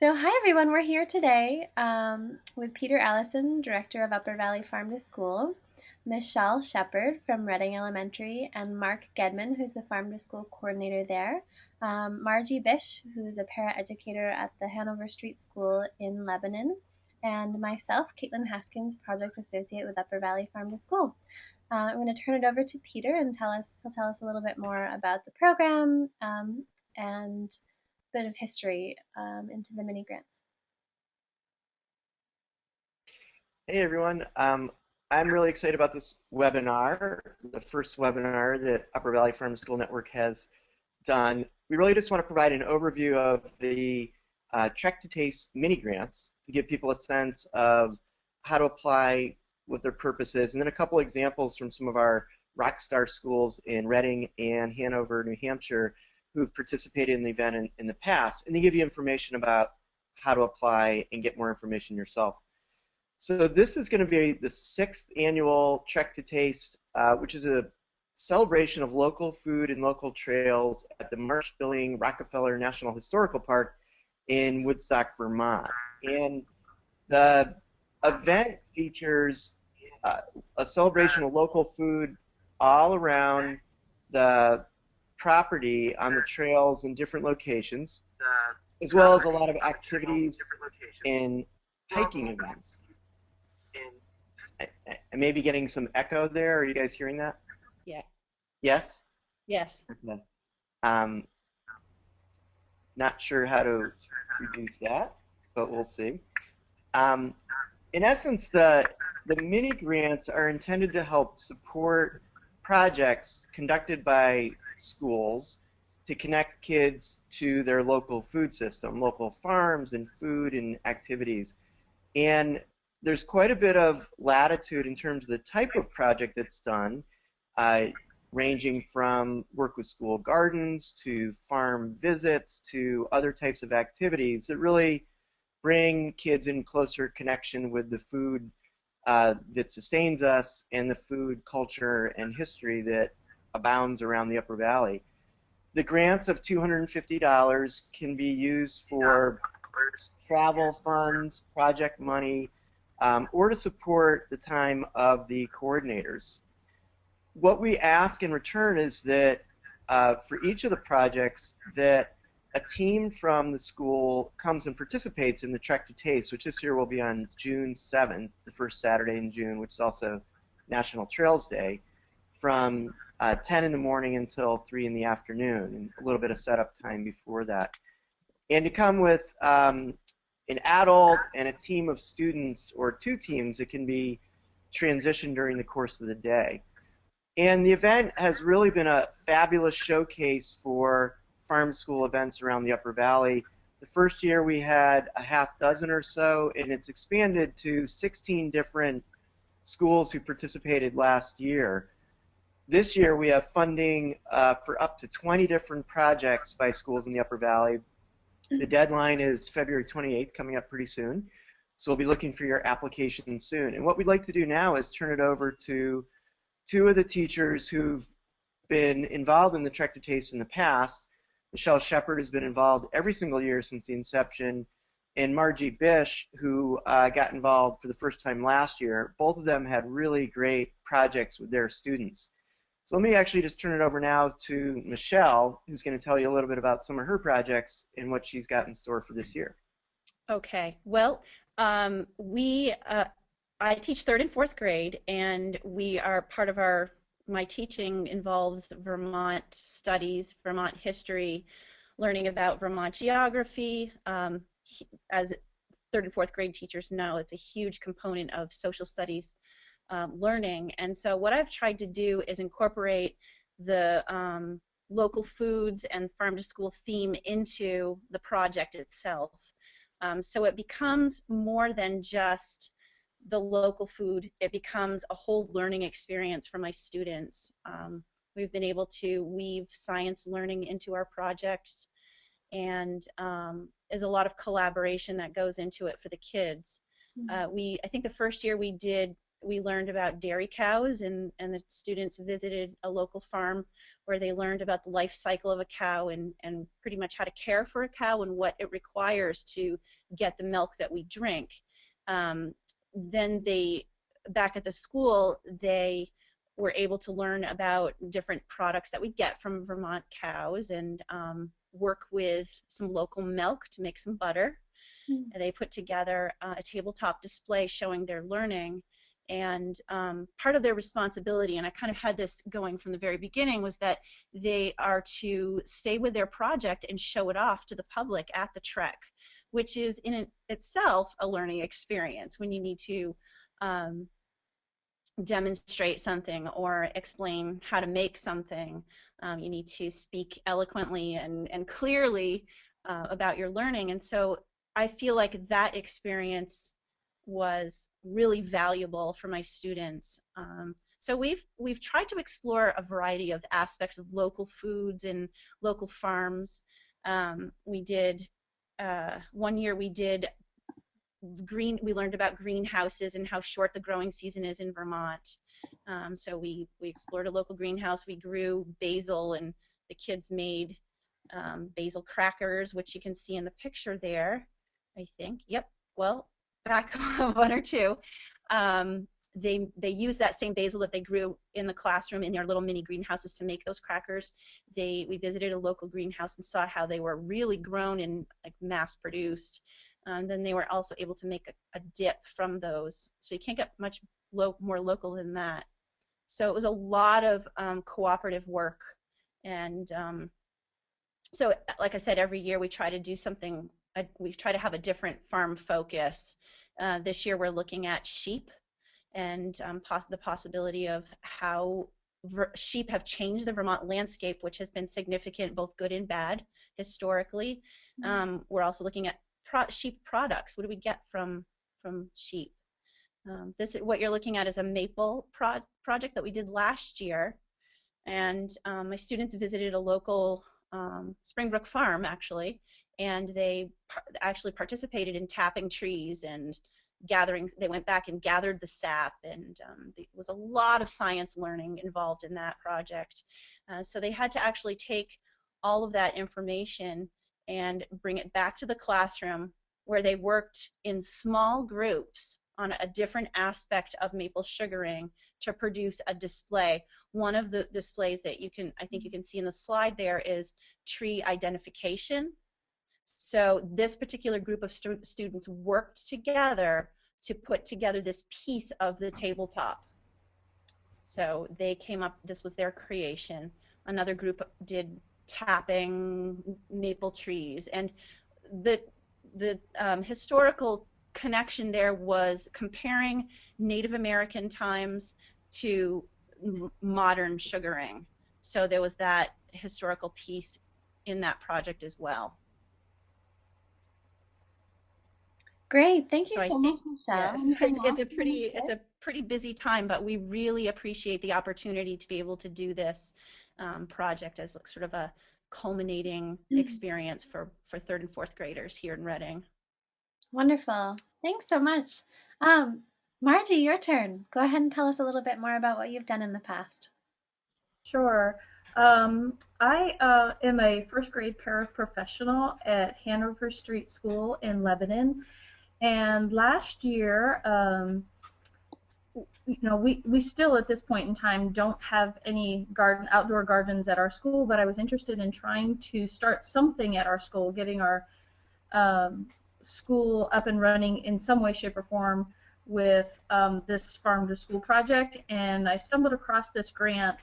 So, hi everyone, we're here today with Peter Allison, Director of Upper Valley Farm to School, Michele Shepard from Reading Elementary, and Mark Gedman, who's the Farm to School coordinator there, Marjie Bish, who's a para-educator at the Hanover Street School in Lebanon, and myself, Kaitlin Haskins, Project Associate with Upper Valley Farm to School. I'm going to turn it over to Peter and he'll tell us a little bit more about the program and bit of history into the mini grants. Hey everyone, I'm really excited about this webinar, the first webinar that Upper Valley Farm School Network has done. We really just want to provide an overview of the Trek to Taste mini grants to give people a sense of how to apply, what their purpose is, and then a couple examples from some of our rockstar schools in Reading and Hanover, New Hampshire, who've participated in the event in the past, and they give you information about how to apply and get more information yourself. So this is going to be the 6th annual Trek to Taste, which is a celebration of local food and local trails at the Marsh-Billing Rockefeller National Historical Park in Woodstock, Vermont. And the event features a celebration of local food all around the property on the trails in different locations, as well as a lot of activities and hiking events. I may be getting some echo there. Are you guys hearing that? Yeah. Yes? Yes. Okay. Um, Not sure how to reduce that, but we'll see. In essence, the mini grants are intended to help support projects conducted by schools to connect kids to their local food system, local farms and food and activities. And there's quite a bit of latitude in terms of the type of project that's done, ranging from work with school gardens to farm visits to other types of activities that really bring kids in closer connection with the food that sustains us and the food culture and history that abounds around the Upper Valley. The grants of $250 can be used for travel funds, project money, or to support the time of the coordinators. What we ask in return is that for each of the projects that a team from the school comes and participates in the Trek to Taste, which this year will be on June 7th, the first Saturday in June, which is also National Trails Day, from 10 in the morning until 3 in the afternoon, and a little bit of setup time before that. And to come with an adult and a team of students, or 2 teams that can be transitioned during the course of the day. And the event has really been a fabulous showcase for farm school events around the Upper Valley. The first year we had a half dozen or so, and it's expanded to 16 different schools who participated last year. This year we have funding for up to 20 different projects by schools in the Upper Valley. The deadline is February 28th, coming up pretty soon. So we'll be looking for your application soon. And what we'd like to do now is turn it over to 2 of the teachers who've been involved in the Trek to Taste in the past. Michele Shepard has been involved every single year since the inception, and Marjie Bish, who got involved for the first time last year. Both of them had really great projects with their students. So let me actually just turn it over now to Michele, who's going to tell you a little bit about some of her projects and what she's got in store for this year. Okay. Well, I teach 3rd and 4th grade, and we are part of my teaching involves Vermont studies, Vermont history, learning about Vermont geography. As 3rd and 4th grade teachers know, it's a huge component of social studies learning. And so what I've tried to do is incorporate the local foods and farm to school theme into the project itself. So it becomes more than just the local food. It becomes a whole learning experience for my students. We've been able to weave science learning into our projects, and there's a lot of collaboration that goes into it for the kids. I think the first year we we learned about dairy cows, and the students visited a local farm where they learned about the life cycle of a cow and pretty much how to care for a cow and what it requires to get the milk that we drink. Then back at the school, they were able to learn about different products that we get from Vermont cows and work with some local milk to make some butter. And they put together a tabletop display showing their learning. And part of their responsibility, and I kind of had this going from the very beginning, was that they are to stay with their project and show it off to the public at the trek, which is in itself a learning experience when you need to demonstrate something or explain how to make something. You need to speak eloquently and clearly about your learning. And so I feel like that experience was really valuable for my students. So we've tried to explore a variety of aspects of local foods and local farms. We did one year we learned about greenhouses and how short the growing season is in Vermont. So we explored a local greenhouse. We grew basil, and the kids made basil crackers, which you can see in the picture there, I think. Yep. Well, back one or two. They used that same basil that they grew in the classroom in their little mini greenhouses to make those crackers. We visited a local greenhouse and saw how they were really grown and like mass produced. Then they were also able to make a dip from those. So you can't get much more local than that. So it was a lot of cooperative work. And so, like I said, every year we try to do something, we try to have a different farm focus. This year we're looking at sheep and the possibility of how sheep have changed the Vermont landscape, which has been significant, both good and bad, historically. We're also looking at sheep products. What do we get from sheep? What you're looking at is a maple project that we did last year, and my students visited a local Springbrook farm actually, and they actually participated in tapping trees and gathering. They went back and gathered the sap, and there was a lot of science learning involved in that project. So they had to actually take all of that information and bring it back to the classroom, where they worked in small groups on a different aspect of maple sugaring to produce a display. One of the displays that I think you can see in the slide there is tree identification. So this particular group of students worked together to put together this piece of the tabletop. So they came up, this was their creation. Another group did tapping maple trees, and the historical connection there was comparing Native American times to modern sugaring. So there was that historical piece in that project as well. Great, thank you So so much, Michele. yes, it's a pretty busy time, but we really appreciate the opportunity to be able to do this project as sort of a culminating experience for third and fourth graders here in Reading. Wonderful. Thanks so much. Margie, your turn. Go ahead and tell us a little bit more about what you've done in the past. Sure. I am a first grade paraprofessional at Hanover Street School in Lebanon. And last year, we still at this point in time don't have any outdoor gardens at our school, but I was interested in trying to start something at our school, getting our school up and running in some way, shape, or form with this farm to school project. And I stumbled across this grant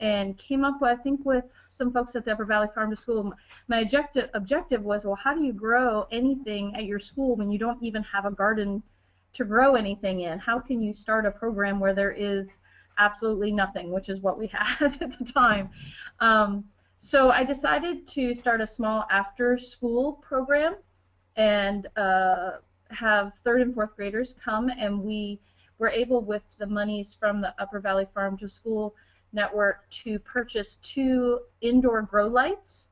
and came up, I think, with some folks at the Upper Valley Farm to School. My objective was, well, how do you grow anything at your school when you don't even have a garden to grow anything in? How can you start a program where there is absolutely nothing, which is what we had at the time. So I decided to start a small after-school program and have third and fourth graders come, and we were able, with the monies from the Upper Valley Farm to School network, to purchase 2 indoor grow lights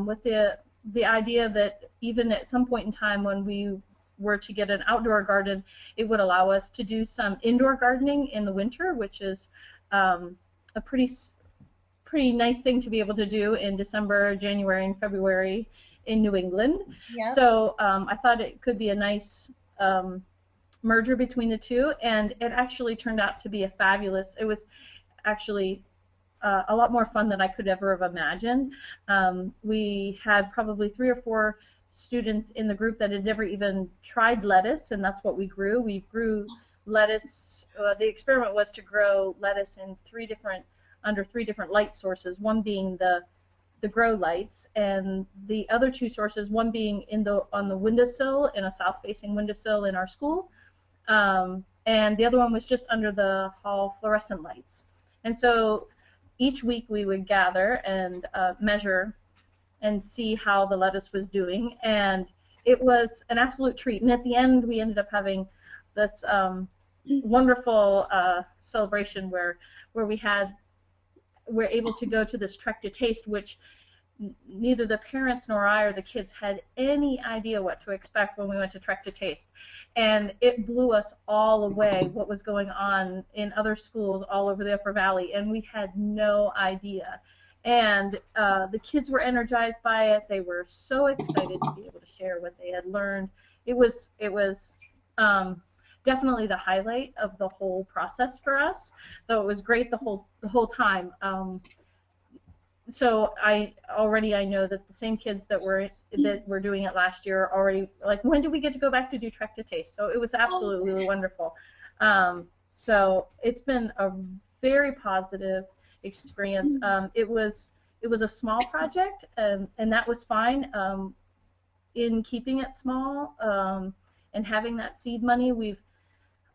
with the idea that even at some point in time when we were to get an outdoor garden, it would allow us to do some indoor gardening in the winter, which is a pretty nice thing to be able to do in December, January, and February in New England. Yep. So I thought it could be a nice merger between the two, and it actually turned out to be it was actually a lot more fun than I could ever have imagined. We had probably 3 or 4 students in the group that had never even tried lettuce, and that's what we grew. We grew lettuce. The experiment was to grow lettuce in under three different light sources, one being the grow lights, and the other 2 sources, one being on the windowsill, in a south-facing windowsill in our school, and the other one was just under the hall fluorescent lights. And so each week we would gather and measure and see how the lettuce was doing, and it was an absolute treat. And at the end, we ended up having this wonderful celebration where we're able to go to this Trek to Taste, which neither the parents nor I or the kids had any idea what to expect when we went to Trek to Taste. And it blew us all away what was going on in other schools all over the Upper Valley, and we had no idea. And the kids were energized by it. They were so excited to be able to share what they had learned. It was definitely the highlight of the whole process for us, though it was great the whole time. So I know that the same kids that were doing it last year are already like, when do we get to go back to do Trek to Taste? So it was absolutely wonderful. So it's been a very positive experience. It was a small project, and that was fine. In keeping it small and having that seed money, we've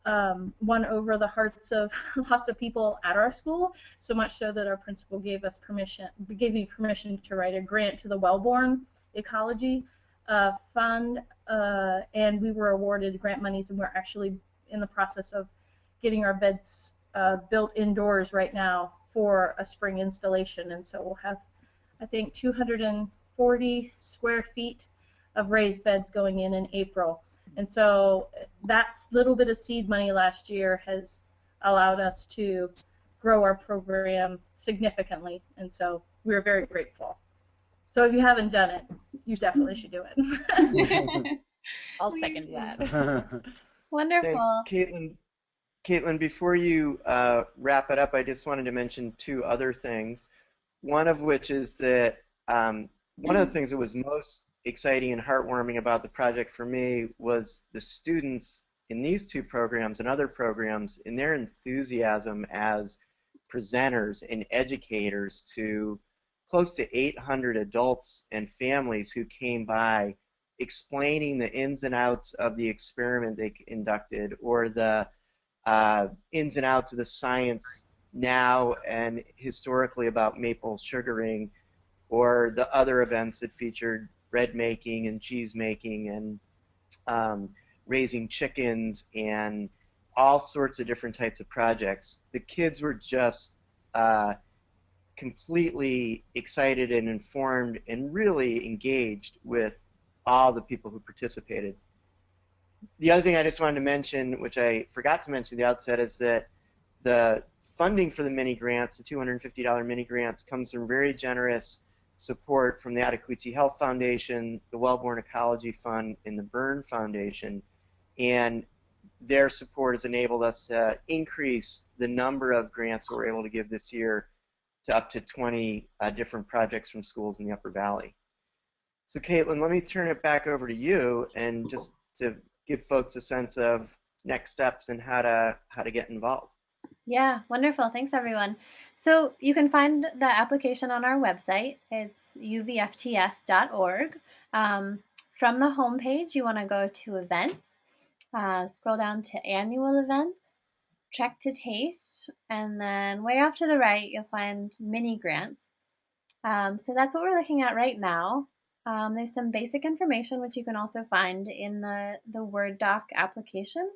won over the hearts of lots of people at our school, so much so that our principal gave me permission to write a grant to the Wellborn Ecology Fund, and we were awarded grant monies, and we're actually in the process of getting our beds built indoors right now for a spring installation. And so we'll have, I think, 240 square feet of raised beds going in April. And so that little bit of seed money last year has allowed us to grow our program significantly, and so we're very grateful. So if you haven't done it, you definitely should do it. I'll second that. Wonderful. Thanks, Kaitlin, before you wrap it up, I just wanted to mention 2 other things. One of which is that one of the things that was most exciting and heartwarming about the project for me was the students in these 2 programs and other programs, in their enthusiasm as presenters and educators to close to 800 adults and families who came by, explaining the ins and outs of the experiment they conducted, or the ins and outs of the science now and historically about maple sugaring, or the other events that featured bread making and cheese making and raising chickens and all sorts of different types of projects. The kids were just completely excited and informed and really engaged with all the people who participated. The other thing I just wanted to mention, which I forgot to mention at the outset, is that the funding for the mini grants, the $250 mini grants, comes from very generous support from the Adequacy Health Foundation, the Wellborn Ecology Fund, and the Byrne Foundation. And their support has enabled us to increase the number of grants that we're able to give this year to up to 20 different projects from schools in the Upper Valley. So Kaitlin, let me turn it back over to you, and just to give folks a sense of next steps and how to get involved. Yeah, wonderful. Thanks, everyone. So you can find the application on our website. It's uvfts.org. From the homepage, you want to go to events, scroll down to annual events, Trek to Taste, and then way off to the right, you'll find mini grants. So that's what we're looking at right now. There's some basic information which you can also find in the Word doc application,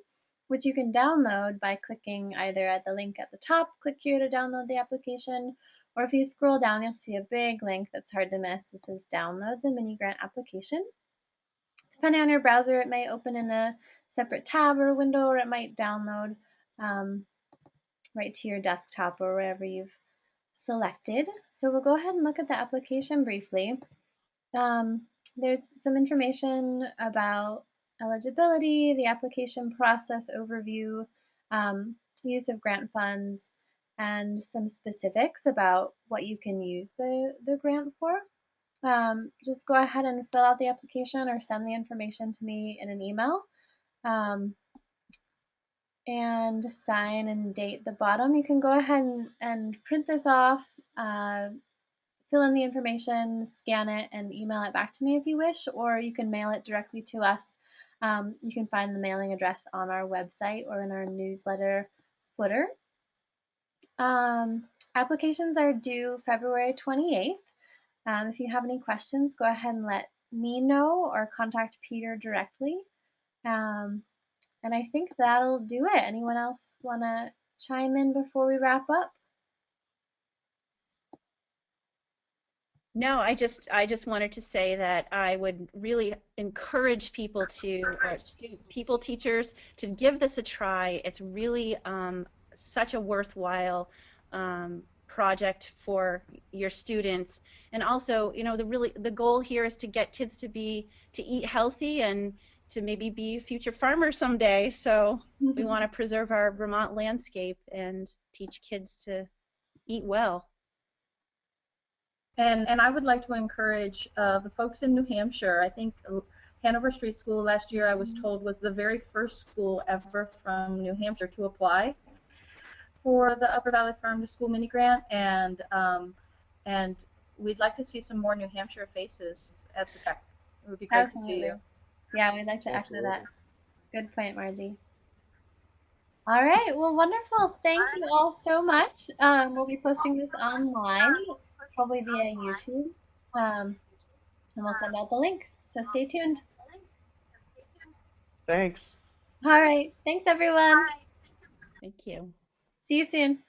which you can download by clicking either at the link at the top, click here to download the application, or if you scroll down, you'll see a big link that's hard to miss that says download the mini grant application. It's depending on your browser, it may open in a separate tab or window, or it might download right to your desktop or wherever you've selected. So we'll go ahead and look at the application briefly. There's some information about eligibility, the application process overview, use of grant funds, and some specifics about what you can use the grant for. Just go ahead and fill out the application or send the information to me in an email. And sign and date the bottom. You can go ahead and print this off, fill in the information, scan it, and email it back to me if you wish, or you can mail it directly to us. You can find the mailing address on our website or in our newsletter footer. Applications are due February 28th. If you have any questions, go ahead and let me know or contact Peter directly. And I think that'll do it. Anyone else want to chime in before we wrap up? No, I just wanted to say that I would really encourage people to, or people, teachers, to give this a try. It's really such a worthwhile project for your students. And also, you know, the goal here is to get kids to eat healthy and to maybe be future farmers someday. So we want to preserve our Vermont landscape and teach kids to eat well. And I would like to encourage the folks in New Hampshire. I think Hanover Street School last year, I was told, was the very first school ever from New Hampshire to apply for the Upper Valley Farm to School mini grant, and we'd like to see some more New Hampshire faces at the track. It would be great to see you. Yeah, we'd like to echo that. Good point, Margie. All right, well, wonderful. Thank you all so much. We'll be posting this online, probably via YouTube, and we'll send out the link. So stay tuned. Thanks. All right, thanks everyone. Thank you. See you soon.